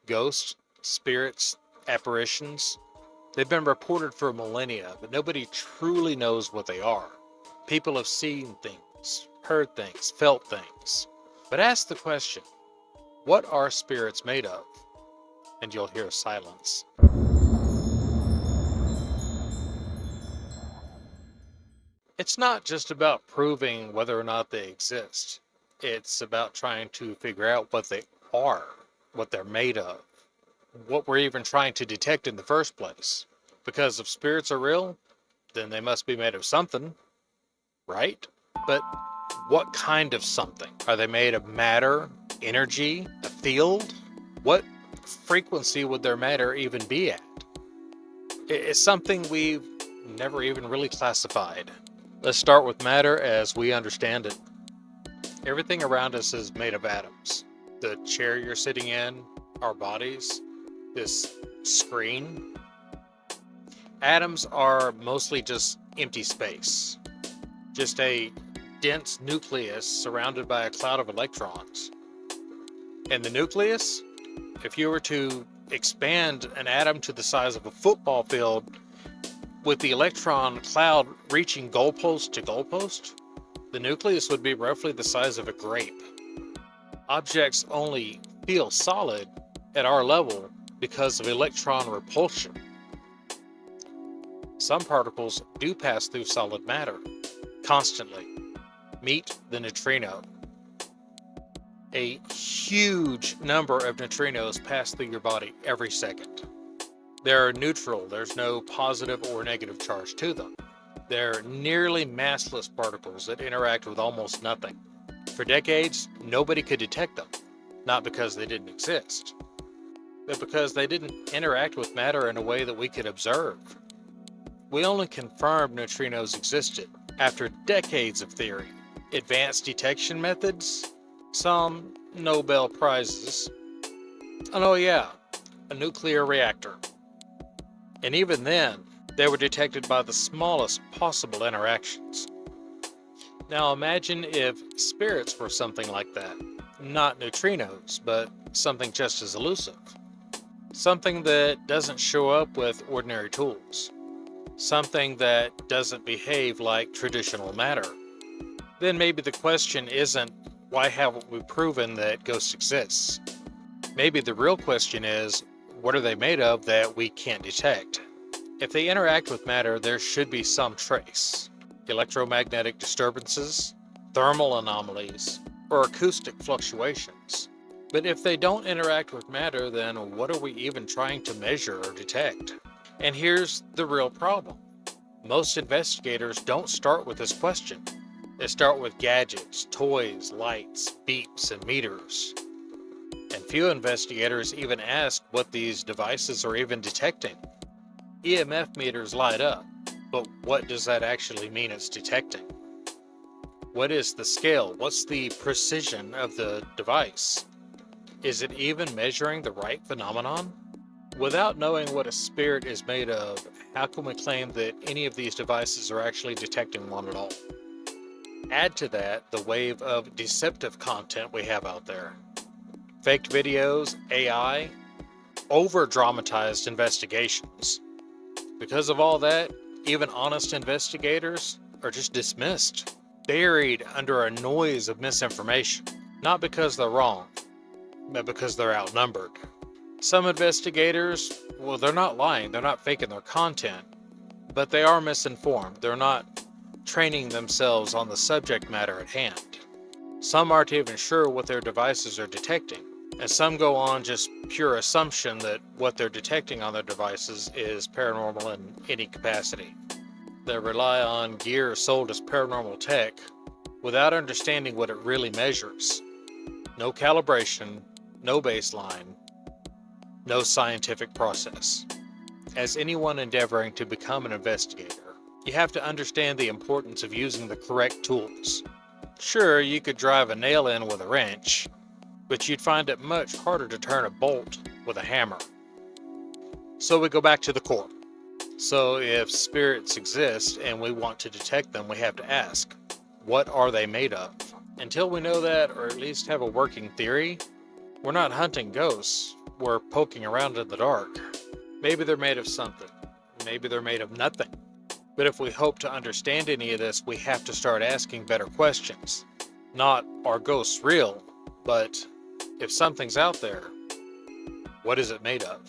Ghosts, spirits, apparitions. They've been reported for millennia, but nobody truly knows what they are. People have seen things, heard things, felt things. But ask the question, what are spirits made of? And you'll hear silence. It's not just about proving whether or not they exist. It's about trying to figure out what they are, what they're made of, what we're even trying to detect in the first place. Because if spirits are real, then they must be made of something, right? But what kind of something? Are they made of matter, energy, a field? What frequency would their matter even be at? It's something we've never even really classified. Let's start with matter as we understand it. Everything around us is made of atoms. The chair you're sitting in, our bodies, this screen. Atoms are mostly just empty space. Just a dense nucleus surrounded by a cloud of electrons. And the nucleus, if you were to expand an atom to the size of a football field, with the electron cloud reaching goalpost to goalpost, the nucleus would be roughly the size of a grape. Objects only feel solid at our level because of electron repulsion. Some particles do pass through solid matter constantly. Meet the neutrino. A huge number of neutrinos pass through your body every second. They're neutral, there's no positive or negative charge to them. They're nearly massless particles that interact with almost nothing. For decades, nobody could detect them, not because they didn't exist, but because they didn't interact with matter in a way that we could observe. We only confirmed neutrinos existed after decades of theory, advanced detection methods, some Nobel Prizes, and oh yeah, a nuclear reactor. And even then, they were detected by the smallest possible interactions. Now imagine if spirits were something like that. Not neutrinos, but something just as elusive. Something that doesn't show up with ordinary tools. Something that doesn't behave like traditional matter. Then maybe the question isn't, why haven't we proven that ghosts exist? Maybe the real question is, what are they made of that we can't detect? If they interact with matter, there should be some trace. Electromagnetic disturbances, thermal anomalies, or acoustic fluctuations. But if they don't interact with matter, then what are we even trying to measure or detect? And here's the real problem. Most investigators don't start with this question. They start with gadgets, toys, lights, beeps, and meters. And few investigators even ask what these devices are even detecting. EMF meters light up, but what does that actually mean it's detecting? What is the scale? What's the precision of the device? Is it even measuring the right phenomenon? Without knowing what a spirit is made of, how can we claim that any of these devices are actually detecting one at all? Add to that the wave of deceptive content we have out there. Faked videos, AI, over-dramatized investigations. Because of all that, even honest investigators are just dismissed, buried under a noise of misinformation. Not because they're wrong, but because they're outnumbered. Some investigators, well, they're not lying, they're not faking their content, but they are misinformed. They're not training themselves on the subject matter at hand. Some aren't even sure what their devices are detecting, and some go on just pure assumption that what they're detecting on their devices is paranormal in any capacity. They rely on gear sold as paranormal tech without understanding what it really measures. No calibration, no baseline, no scientific process. As anyone endeavoring to become an investigator, you have to understand the importance of using the correct tools. Sure, you could drive a nail in with a wrench, but you'd find it much harder to turn a bolt with a hammer. So we go back to the core. So if spirits exist and we want to detect them, we have to ask, what are they made of? Until we know that, or at least have a working theory, we're not hunting ghosts, we're poking around in the dark. Maybe they're made of something. Maybe they're made of nothing. But if we hope to understand any of this, we have to start asking better questions. Not, are ghosts real? But, if something's out there, what is it made of?